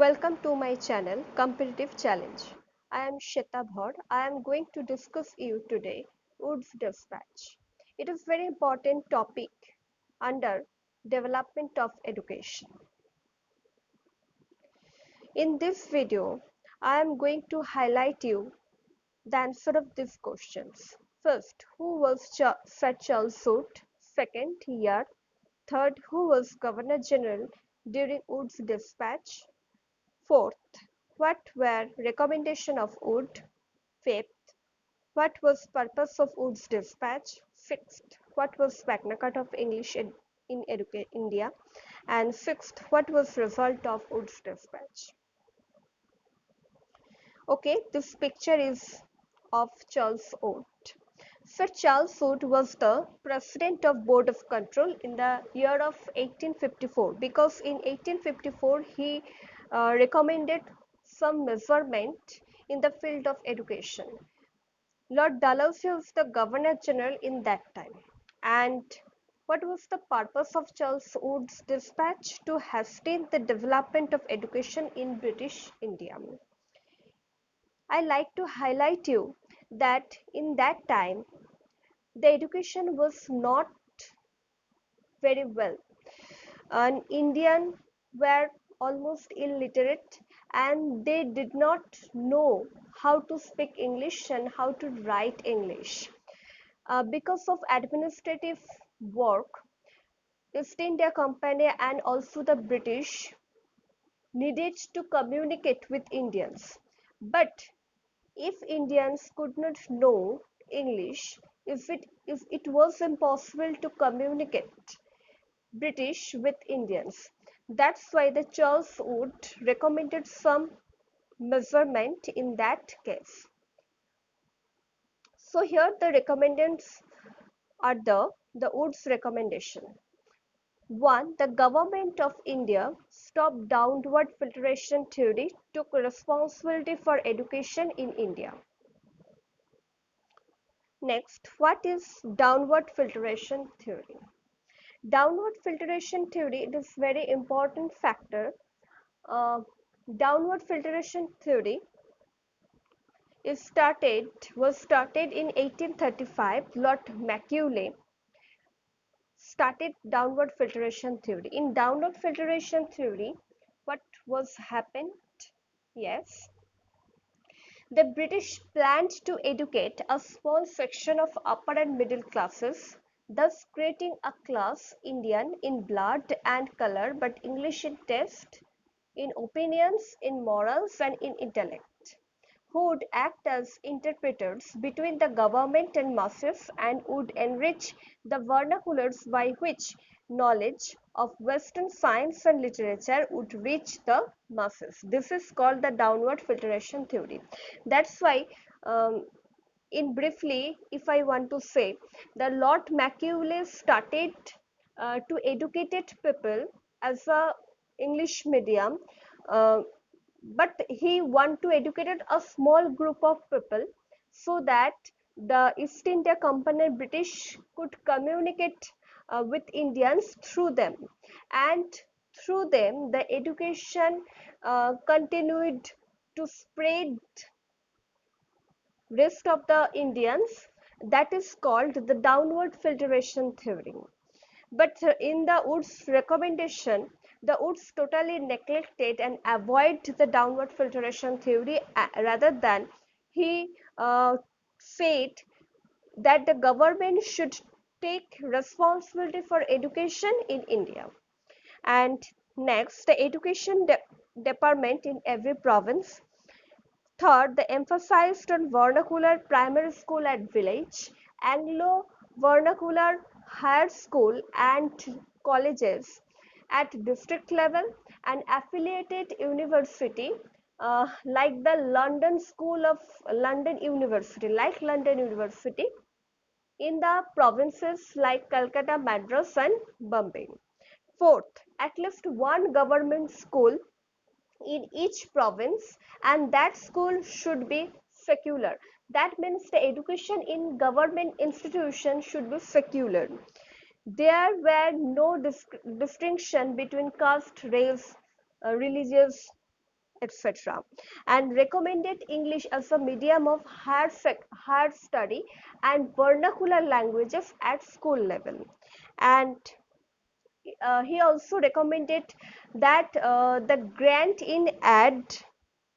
Welcome to my channel Competitive Challenge. I am Shweta Bhaur. I am going to discuss you today Woods Dispatch. It is very important topic under development of education. In this video, I am going to highlight you the answer of these questions. First, who was Sir Charles Wood? Second, year. Third, who was Governor General during Wood's dispatch? Fourth, what were recommendation of Wood? Fifth, what was purpose of Wood's dispatch? Sixth, what was Magna Carta of English in India? And sixth, what was result of Wood's dispatch? Okay, this picture is of Charles Wood. Sir Charles Wood was the president of Board of Control in the year of 1854 because in 1854 he recommended some measurement in the field of education. Lord Dalhousie was the Governor General in that time. And what was the purpose of Charles Wood's dispatch? To hasten the development of education in British India. I like to highlight you that in that time the education was not very well, and Indian were almost illiterate and they did not know how to speak English and how to write English. Because of administrative work, East India Company and also the British needed to communicate with Indians. But if Indians could not know English, if it was impossible to communicate British with Indians. That's why the Charles Wood recommended some measurement in that case. So here the recommendants are the Wood's recommendation. 1. The government of India stopped downward filtration theory, took responsibility for education in India. Next, what is downward filtration theory? Downward filtration theory, it is very important factor. Downward filtration theory was started in 1835. Lord Macaulay started downward filtration theory. In downward filtration theory, what was happened? Yes, the British planned to educate a small section of upper and middle classes, thus creating a class Indian in blood and color but English in taste, in opinions, in morals and in intellect, who would act as interpreters between the government and masses and would enrich the vernaculars by which knowledge of Western science and literature would reach the masses. This is called the downward filtration theory. That's why in briefly, if I want to say, the Lord Macaulay started to educate people as a English medium, uh, but he want to educate a small group of people so that the East India Company British could communicate with Indians through them, and through them the education continued to spread rest of the Indians. That is called the downward filtration theory. But in the Wood's recommendation, the Woods totally neglected and avoid the downward filtration theory, rather than he said that the government should take responsibility for education in India. And next, the education department in every province. Third, they emphasized on vernacular primary school at village, Anglo vernacular higher school and colleges at district level, and affiliated university like the London School of London University in the provinces like Calcutta, Madras and Bombay. Fourth, at least one government school in each province, and that school should be secular. That means the education in government institutions should be secular. There were no distinction between caste, race, religious etc., and recommended English as a medium of higher study and vernacular languages at school level. And he also recommended that the grant in aid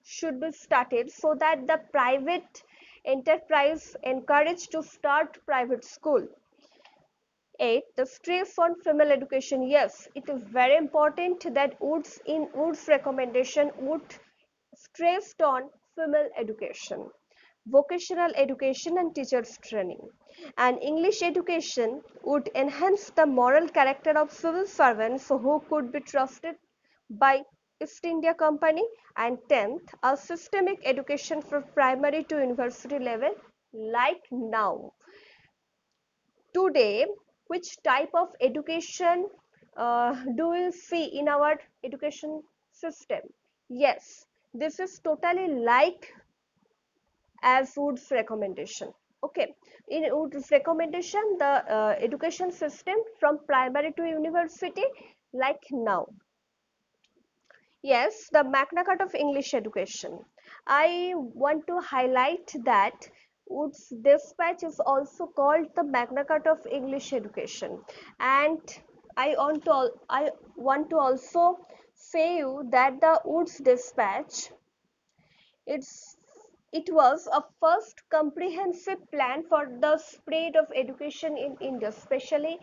should be started so that the private enterprise encouraged to start private school. 8. The stress on female education. Yes, it is very important that Wood's recommendation would stressed on female education, vocational education and teachers training. And English education would enhance the moral character of civil servants who could be trusted by East India Company. And 10th, a systemic education for primary to university level like now. Today, which type of education do we see in our education system? Yes, this is totally like as Wood's recommendation. Okay, in Wood's recommendation, the education system from primary to university like now. Yes, the Magna Carta of English education. I want to highlight that Wood's Despatch is also called the Magna Carta of English education, and I want to also say you that the Wood's Despatch, it's it was a first comprehensive plan for the spread of education in India, especially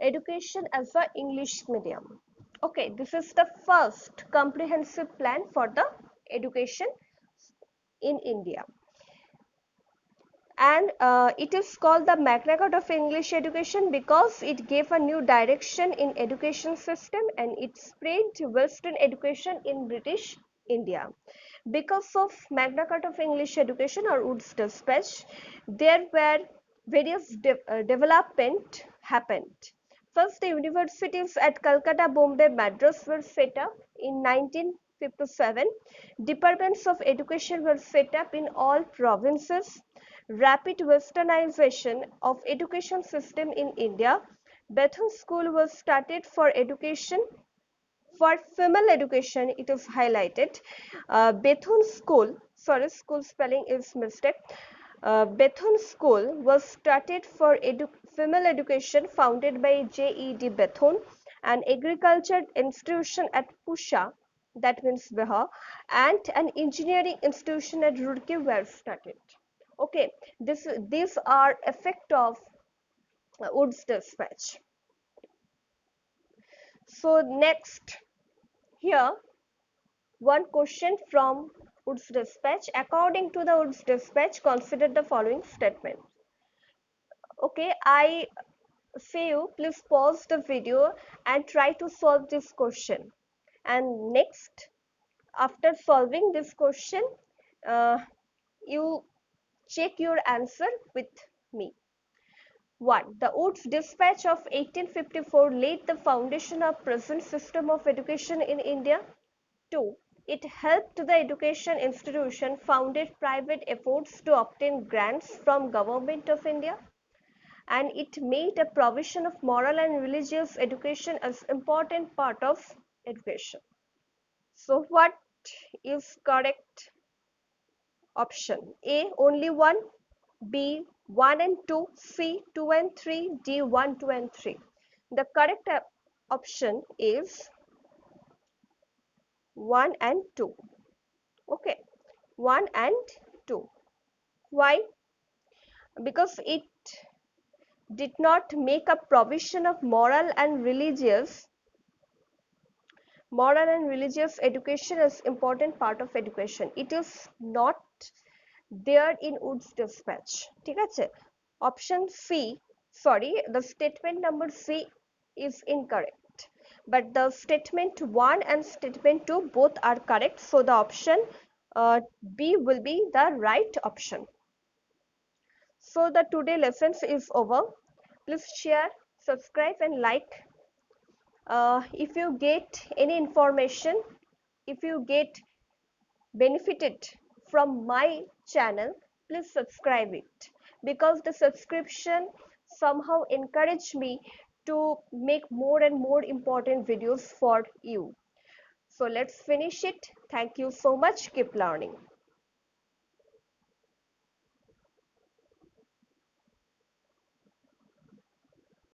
education as an English medium. Okay, this is the first comprehensive plan for the education in India. And it is called the Magna Carta of English education because it gave a new direction in education system and it spread Western education in British India. Because of Magna Carta of English education or Wood's Dispatch, there were various development happened. First, the universities at Calcutta, Bombay, Madras were set up in 1957. Departments of education were set up in all provinces. Rapid westernization of education system in India. Bethune School was started for education. For female education, it is highlighted. Bethune School, sorry, school spelling is mistake. Bethune School was started for female education, founded by J.E.D. Bethune, an agriculture institution at Pusha, that means Bihar, and an engineering institution at Roorkee were started. Okay, these are effect of Wood's Dispatch. So next, here one question from Wood's Dispatch. According to the Wood's Dispatch, consider the following statement. Okay, I say you please pause the video and try to solve this question. And next, after solving this question, you check your answer with me. 1. The Wood's Dispatch of 1854 laid the foundation of present system of education in India. 2. It helped the education institution founded private efforts to obtain grants from Government of India, and it made a provision of moral and religious education as important part of education. So what is correct option? A, only 1, B, 1 and 2, C, 2 and 3, D, 1, 2 and 3. The correct option is 1 and 2. Okay, 1 and 2. Why? Because it did not make a provision of moral and religious education as important part of education. It is not there in Wood's Dispatch. ঠিক আছে? Option C, sorry, the statement number C is incorrect. But the statement 1 and statement 2 both are correct. So the option B will be the right option. So the today lessons is over. Please share, subscribe and like. If you get any information, if you get benefited from my channel, please subscribe it, because the subscription somehow encourage me to make more and more important videos for you. So let's finish it. Thank you so much. Keep learning.